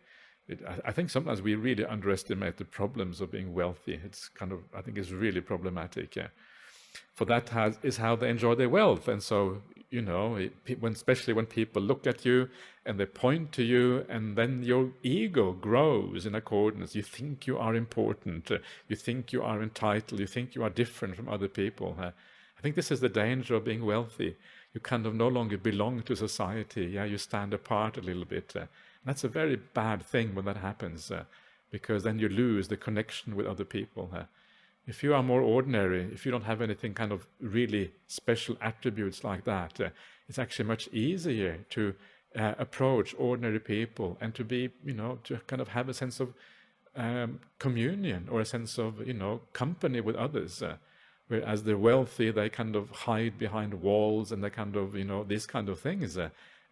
I think sometimes we really underestimate the problems of being wealthy. It's kind of, I think it's really problematic. Yeah. For that is how they enjoy their wealth. And so, especially when people look at you and they point to you, and then your ego grows in accordance. You think you are important. You think you are entitled. You think you are different from other people. I think this is the danger of being wealthy. You kind of no longer belong to society. Yeah, you stand apart a little bit. And that's a very bad thing when that happens, because then you lose the connection with other people. If you are more ordinary, if you don't have anything kind of really special attributes like that, it's actually much easier to approach ordinary people and to be, to kind of have a sense of communion or a sense of, company with others. Whereas the wealthy, they kind of hide behind walls and they kind of, these kind of things.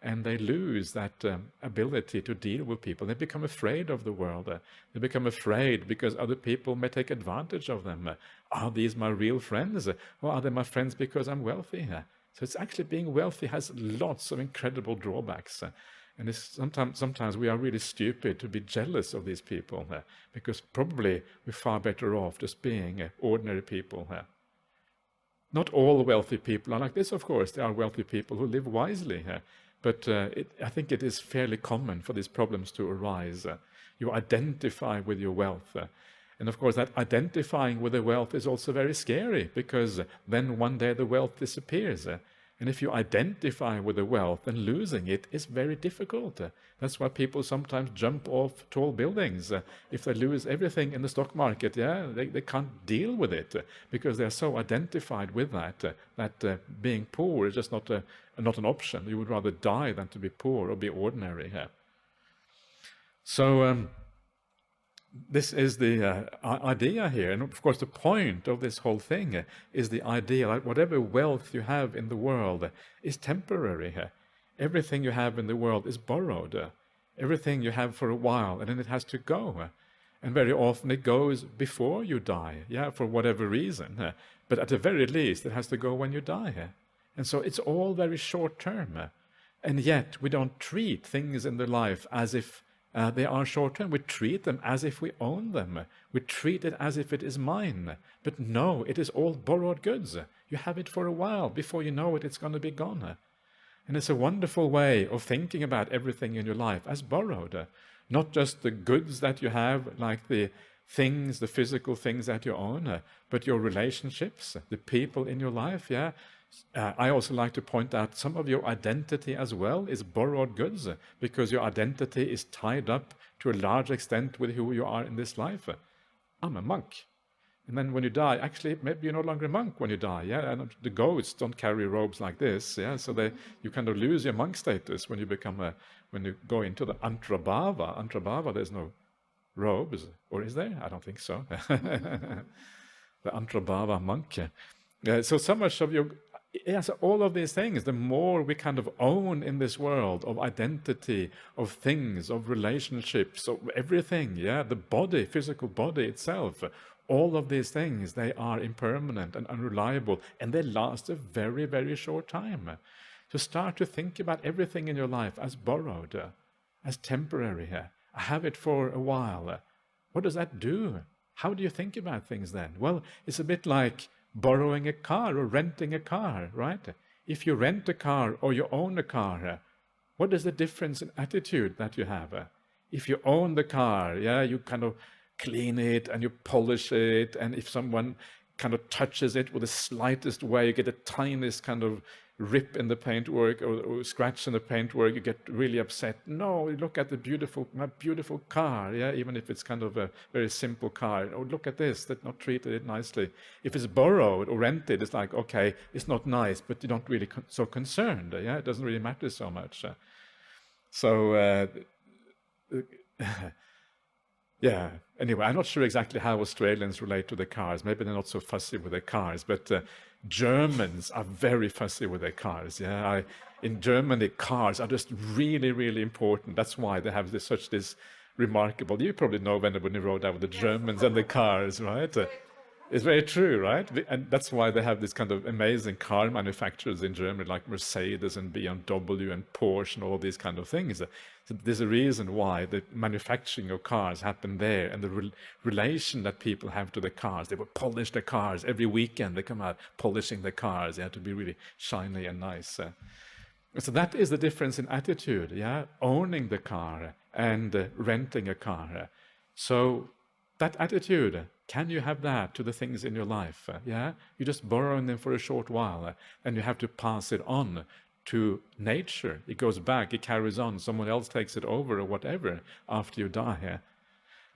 And they lose that ability to deal with people. They become afraid of the world. They become afraid because other people may take advantage of them. Are these my real friends? Or are they my friends because I'm wealthy? So it's actually being wealthy has lots of incredible drawbacks. And it's sometimes we are really stupid to be jealous of these people, because probably we're far better off just being ordinary people. Not all wealthy people are like this, of course. There are wealthy people who live wisely. But I think it is fairly common for these problems to arise. You identify with your wealth. And of course, that identifying with the wealth is also very scary, because then one day the wealth disappears. And if you identify with the wealth, then losing it is very difficult. That's why people sometimes jump off tall buildings. If they lose everything in the stock market, they can't deal with it, because they're so identified with that being poor is just not an option. You would rather die than to be poor or be ordinary. So this is the idea here. And of course, the point of this whole thing is the idea that whatever wealth you have in the world is temporary. Everything you have in the world is borrowed. Everything you have for a while, and then it has to go. And very often it goes before you die, for whatever reason. But at the very least, it has to go when you die. And so it's all very short term. And yet we don't treat things in the life as if they are short-term. We treat them as if we own them. We treat it as if it is mine. But no, it is all borrowed goods. You have it for a while. Before you know it, it's going to be gone. And it's a wonderful way of thinking about everything in your life as borrowed. Not just the goods that you have, like the things, the physical things that you own, but your relationships, the people in your life, I also like to point out some of your identity as well is borrowed goods, because your identity is tied up to a large extent with who you are in this life. I'm a monk. And then when you die, actually, maybe you're no longer a monk when you die. And the ghosts don't carry robes like this. So you kind of lose your monk status when you when you go into the antrabhava. Antrabhava, there's no robes, or is there? I don't think so. The antrabhava monk. So much of your so all of these things, the more we kind of own in this world of identity, of things, of relationships, of everything, the body, physical body itself, all of these things, they are impermanent and unreliable, and they last a very, very short time. So start to think about everything in your life as borrowed, as temporary. I have it for a while. What does that do? How do you think about things then? Well, it's a bit like borrowing a car or renting a car, right? If you rent a car or you own a car, what is the difference in attitude that you have? If you own the car, you kind of clean it and you polish it, and if someone kind of touches it with the slightest way, you get the tiniest kind of rip in the paintwork or scratch in the paintwork, you get really upset. No, look at my beautiful car, yeah, even if it's kind of a very simple car. Oh, look at this, they've not treated it nicely. If it's borrowed or rented, it's like, okay, it's not nice, but you're not really so concerned, yeah, it doesn't really matter so much. Yeah, anyway, I'm not sure exactly how Australians relate to the cars. Maybe they're not so fussy with their cars, but Germans are very fussy with their cars. Yeah, in Germany, cars are just really, really important. That's why they have this remarkable. You probably know when you rode out with the Germans and the cars, right? It's very true, right? And that's why they have this kind of amazing car manufacturers in Germany, like Mercedes and BMW and Porsche and all these kind of things. So there's a reason why the manufacturing of cars happened there, and the relation that people have to the cars. They would polish their cars every weekend. They come out polishing their cars. They have to be really shiny and nice. So that is the difference in attitude, yeah? Owning the car and renting a car. So that attitude, can you have that to the things in your life? Yeah, you're just borrowing them for a short while, and you have to pass it on to nature. It goes back, it carries on, someone else takes it over or whatever after you die.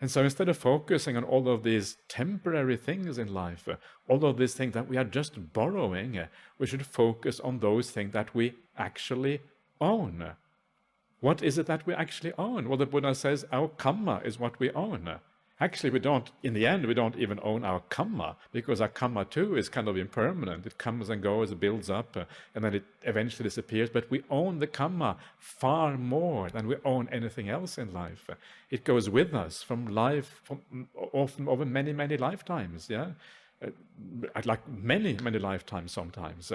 And so instead of focusing on all of these temporary things in life, all of these things that we are just borrowing, we should focus on those things that we actually own. What is it that we actually own? Well, the Buddha says our karma is what we own. Actually, in the end, we don't even own our karma, because our karma too is kind of impermanent. It comes and goes, it builds up, and then it eventually disappears. But we own the karma far more than we own anything else in life. It goes with us from often over many, many lifetimes, yeah? Like many, many lifetimes sometimes.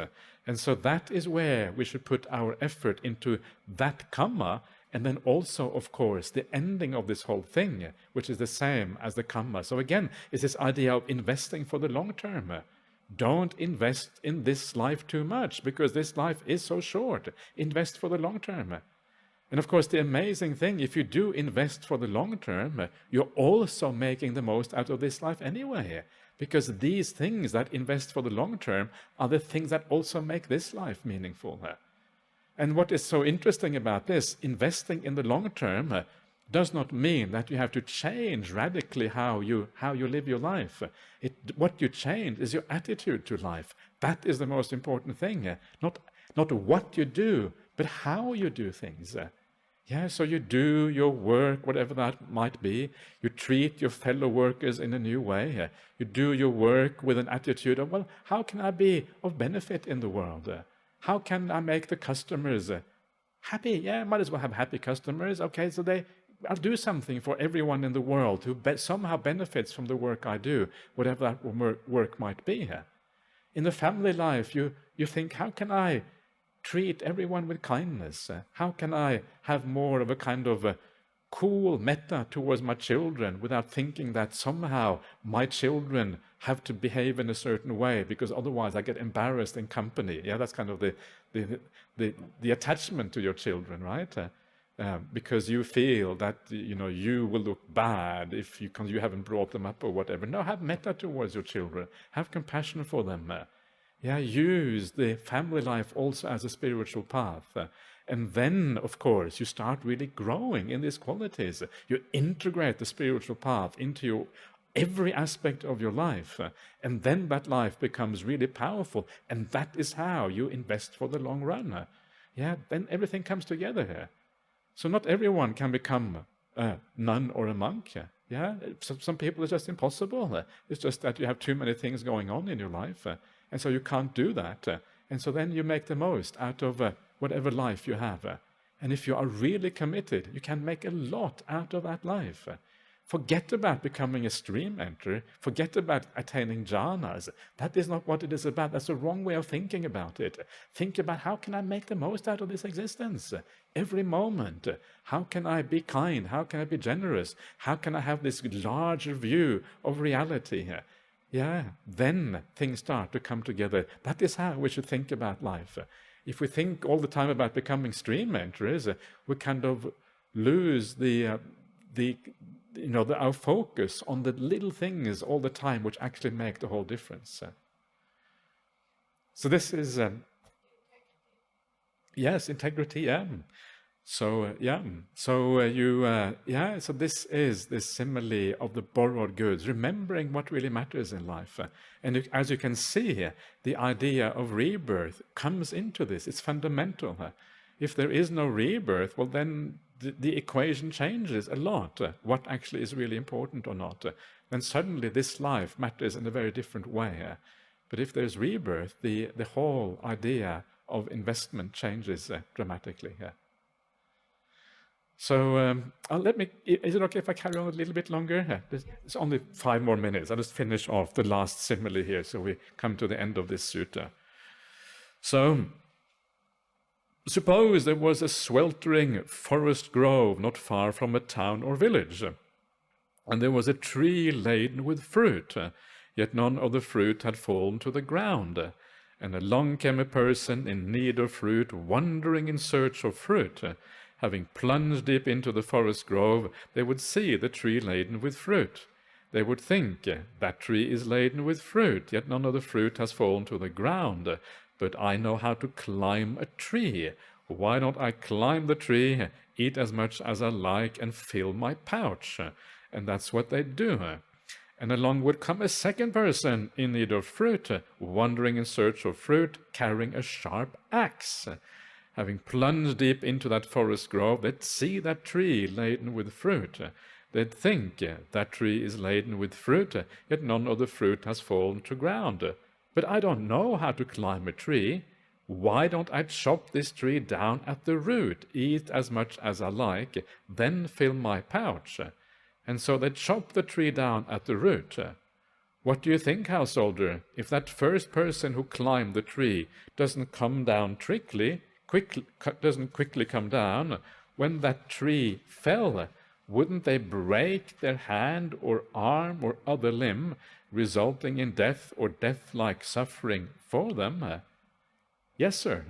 And so that is where we should put our effort into that karma. And then also, of course, the ending of this whole thing, which is the same as the karma. So again, it's this idea of investing for the long term. Don't invest in this life too much, because this life is so short. Invest for the long term. And of course, the amazing thing, if you do invest for the long term, you're also making the most out of this life anyway. Because these things that invest for the long term are the things that also make this life meaningful. And what is so interesting about this, investing in the long term does not mean that you have to change radically how you live your life. What you change is your attitude to life. That is the most important thing. Not what you do, but how you do things. Yeah, so you do your work, whatever that might be. You treat your fellow workers in a new way. You do your work with an attitude of, well, how can I be of benefit in the world? How can I make the customers happy? Yeah, might as well have happy customers. Okay, so I'll do something for everyone in the world who somehow benefits from the work I do, whatever that work might be. In the family life, you think, how can I treat everyone with kindness? How can I have more of a kind of cool metta towards my children without thinking that somehow my children have to behave in a certain way because otherwise I get embarrassed in company? Yeah, that's kind of the attachment to your children, right? Because you feel that you will look bad if you haven't brought them up or whatever. No, have metta towards your children. Have compassion for them. Yeah, use the family life also as a spiritual path. And then, of course, you start really growing in these qualities. You integrate the spiritual path into every aspect of your life. And then that life becomes really powerful. And that is how you invest for the long run. Yeah, then everything comes together here. So not everyone can become a nun or a monk. Yeah, some people it's just impossible. It's just that you have too many things going on in your life. And so you can't do that. And so then you make the most out of whatever life you have. And if you are really committed, you can make a lot out of that life. Forget about becoming a stream enterer. Forget about attaining jhanas. That is not what it is about. That's the wrong way of thinking about it. Think about, how can I make the most out of this existence? Every moment. How can I be kind? How can I be generous? How can I have this larger view of reality here? Yeah, then things start to come together. That is how we should think about life. If we think all the time about becoming stream enterers, we kind of lose our focus on the little things all the time, which actually make the whole difference. So this is Yes, integrity, yeah. So, so this is the simile of the borrowed goods, remembering what really matters in life. And as you can see here, the idea of rebirth comes into this. It's fundamental. If there is no rebirth, well, then the equation changes a lot. What actually is really important or not. Then suddenly this life matters in a very different way. But if there's rebirth, the whole idea of investment changes dramatically. So is it okay if I carry on a little bit longer? It's only 5 more minutes. I'll just finish off the last simile here so we come to the end of this sutta. So, suppose there was a sweltering forest grove not far from a town or village, and there was a tree laden with fruit, yet none of the fruit had fallen to the ground. And along came a person in need of fruit, wandering in search of fruit. Having plunged deep into the forest grove, they would see the tree laden with fruit. They would think, that tree is laden with fruit, yet none of the fruit has fallen to the ground. But I know how to climb a tree. Why don't I climb the tree, eat as much as I like, and fill my pouch? And that's what they do. And along would come a second person in need of fruit, wandering in search of fruit, carrying a sharp axe. Having plunged deep into that forest grove, they'd see that tree laden with fruit. They'd think, that tree is laden with fruit, yet none of the fruit has fallen to ground. But I don't know how to climb a tree. Why don't I chop this tree down at the root, eat as much as I like, then fill my pouch? And so they chop the tree down at the root. What do you think, householder? If that first person who climbed the tree doesn't come down doesn't quickly come down, when that tree fell, wouldn't they break their hand or arm or other limb, resulting in death or death-like suffering for them? Yes, sir.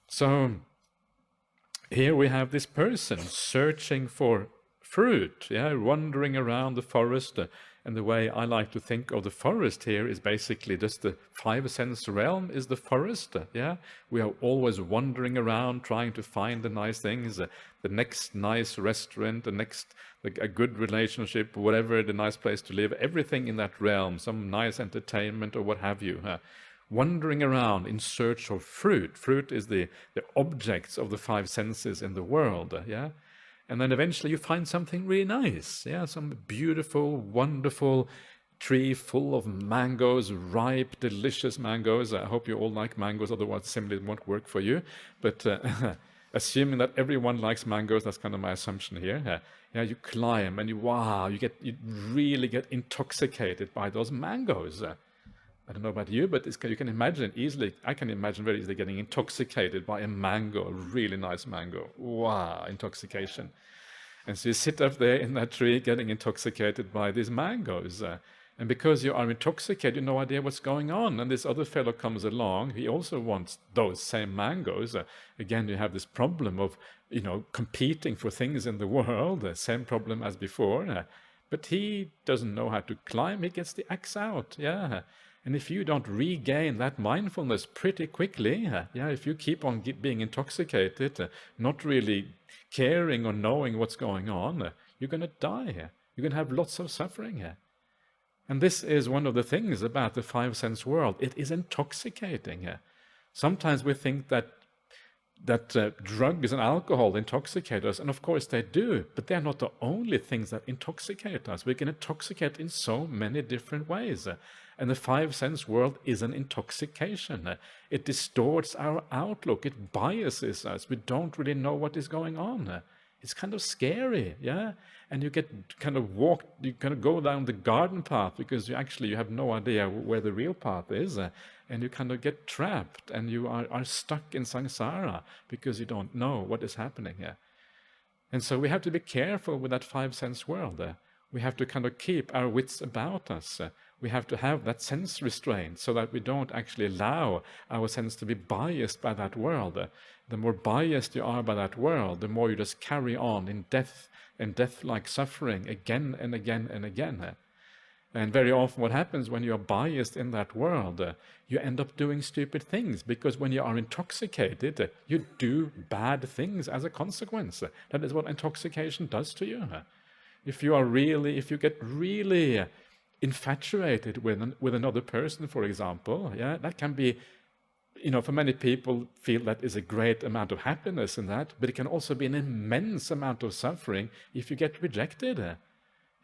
So here we have this person searching for fruit, wandering around the forest. And the way I like to think of the forest here is basically just the 5 sense realm is the forest. We are always wandering around trying to find the nice things, the next nice restaurant, a good relationship, whatever, the nice place to live, everything in that realm, some nice entertainment or what have you. Wandering around in search of fruit. Fruit is the objects of the 5 senses in the world. And then eventually you find something really nice, some beautiful, wonderful tree full of mangoes, ripe, delicious mangoes. I hope you all like mangoes, otherwise simile won't work for you. But assuming that everyone likes mangoes, that's kind of my assumption here. You climb and you really get intoxicated by those mangoes. I don't know about you, but you can imagine easily, I can imagine very easily getting intoxicated by a mango, a really nice mango. Wow, intoxication. And so you sit up there in that tree getting intoxicated by these mangoes. And because you are intoxicated, you have no idea what's going on. And this other fellow comes along, he also wants those same mangoes. Again, you have this problem of, competing for things in the world, the same problem as before. But he doesn't know how to climb, he gets the axe out, And if you don't regain that mindfulness pretty quickly, if you keep on being intoxicated, not really caring or knowing what's going on, you're going to die. You're going to have lots of suffering. And this is one of the things about the 5 sense world. It is intoxicating. Sometimes we think that drugs and alcohol intoxicate us, and of course they do, but they're not the only things that intoxicate us. We can intoxicate in so many different ways. And the 5 sense world is an intoxication. It distorts our outlook. It biases us. We don't really know what is going on. It's kind of scary, And you get you go down the garden path because you have no idea where the real path is. And you kind of get trapped and you are stuck in samsara because you don't know what is happening here. And so we have to be careful with that 5 sense world. We have to kind of keep our wits about us. We have to have that sense restraint so that we don't actually allow our sense to be biased by that world. The more biased you are by that world, the more you just carry on in death and death-like suffering again and again and again. And very often what happens when you're biased in that world, you end up doing stupid things, because when you are intoxicated, you do bad things as a consequence. That is what intoxication does to you. If you get really infatuated with another person, for example, yeah, that can be, for many people feel that is a great amount of happiness in that, but it can also be an immense amount of suffering if you get rejected.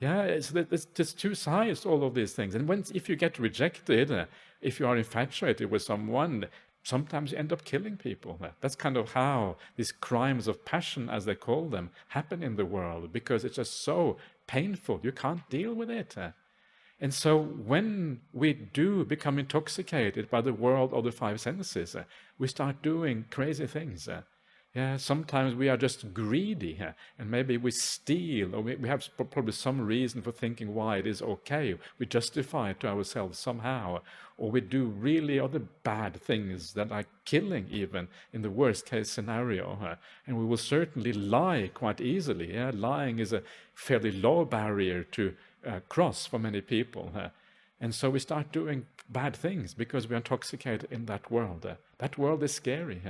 Yeah, there's just two sides to all of these things. And if you get rejected, if you are infatuated with someone, sometimes you end up killing people. That's kind of how these crimes of passion, as they call them, happen in the world, because it's just so painful. You can't deal with it. And so when we do become intoxicated by the world of the five senses, we start doing crazy things. Yeah, sometimes we are just greedy, and maybe we steal, or we have probably some reason for thinking why it is okay. We justify it to ourselves somehow, or we do really other bad things that are killing, even in the worst case scenario. And we will certainly lie quite easily. Yeah? Lying is a fairly low barrier to cross for many people. And so we start doing bad things because we're intoxicated in that world. That world is scary.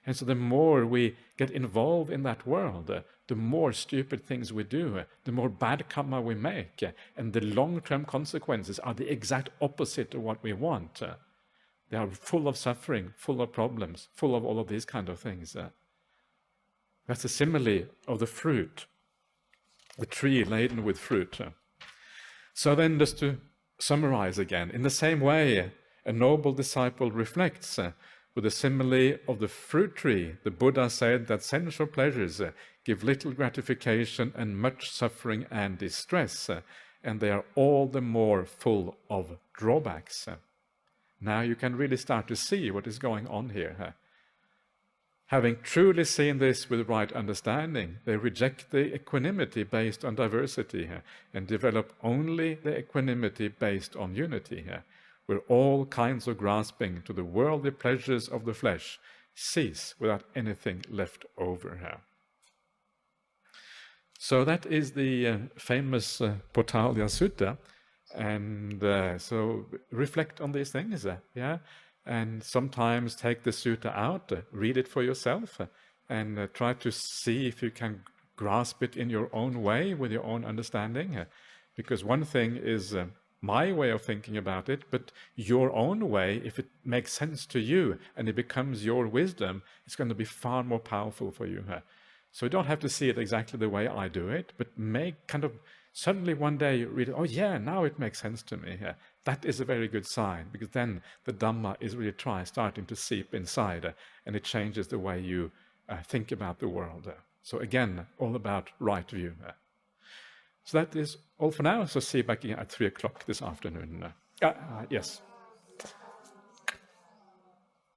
And so the more we get involved in that world, the more stupid things we do, the more bad karma we make, and the long-term consequences are the exact opposite of what we want. They are full of suffering, full of problems, full of all of these kind of things. That's a simile of the fruit, the tree laden with fruit. So then, just to summarize again, in the same way, a noble disciple reflects. With the simile of the fruit tree, the Buddha said that sensual pleasures give little gratification and much suffering and distress, and they are all the more full of drawbacks. Now you can really start to see what is going on here. Having truly seen this with right understanding, they reject the equanimity based on diversity and develop only the equanimity based on unity, where all kinds of grasping to the worldly pleasures of the flesh cease without anything left over. So that is the famous Potaliya Sutta, and so reflect on these things, and sometimes take the sutta out, read it for yourself, and try to see if you can grasp it in your own way with your own understanding, because one thing is my way of thinking about it, but your own way, if it makes sense to you and it becomes your wisdom, it's going to be far more powerful for you. So you don't have to see it exactly the way I do it, but make kind of suddenly one day you read it, oh yeah, now it makes sense to me. That is a very good sign, because then the Dhamma is really starting to seep inside, and it changes the way you think about the world. So again, all about right view. So that is all for now. So see you back again at 3 o'clock this afternoon. Yes.